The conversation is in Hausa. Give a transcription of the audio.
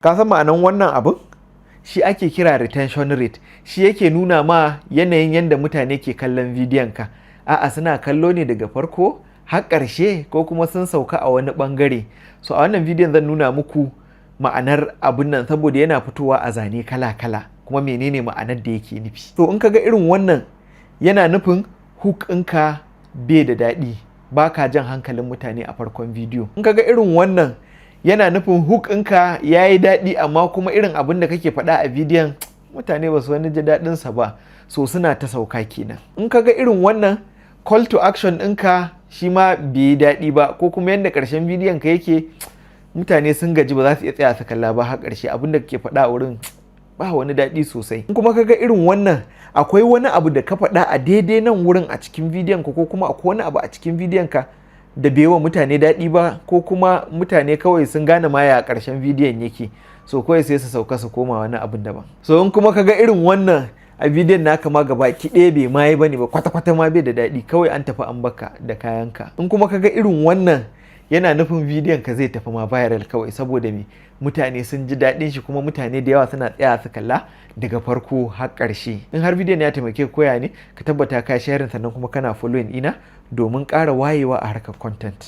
Ka san ma'anan wannan abin? Shi ake kira retention rate. Shi yake nuna ma yanayin yadda mutane ke kallon bidiyon ka. A'a suna kallo ne daga farko har ƙarshe ko kuma sun sauka a wani ɓangare. So a wannan bidiyon zan nuna muku ma'anar abin nan saboda yana fitowa a zane kala-kala kuma menene ma'anar da yake nufi. So in ka ga irin wannan yana nufin hook ɗinka bai da daɗi, ba ka jan hankalin mutane a farkon bidiyo. In ka ga irin wannan yana nufin hook ɗinka ya yi daɗi amma kuma irin abin da kake faɗa a bidiyon mutane ba su wani ji daɗinsa ba, so suna ta sauka kenan. In ka ga irin wannan call to action ɗinka shi ma bai yi daɗi ba ko kuma yadda ƙarshen bidiyon ka yake mutane sun gaji ba za su iya tsaya su kalla ba har ƙarshe abin da kake faɗa a wurin ba wani daɗi sosai. In kuma ka ga irin wannan akwai wani abu da ka faɗa a daidai nan wurin a cikin bidiyon ka ko kuma akwai wani abu a cikin bidiyon ka da bai wa mutane daɗi ba ko kuma mutane kawai sun gane ma ya ƙarshen bidiyon yake, so kawai sai su sauka su koma wani abin daban. So in kuma kaga irin wannan a bidiyon naka ma gaba ki ɗaya bai ma yi bane ba, kwata-kwata ma bai da daɗi, kawai an tafi an baka da kayanka. In kuma kaga irin wannan yana nufin bidiyon ka zai tafi ma viral kawai saboda me mutane sun ji daɗin shi kuma mutane da yawa suna tsaya su kalla daga farko har ƙarshe. In har bidiyon ya taimake koya ne ka tabbata ka sharing sannan kuma kana following ina domin ƙara wayewa a harkar content.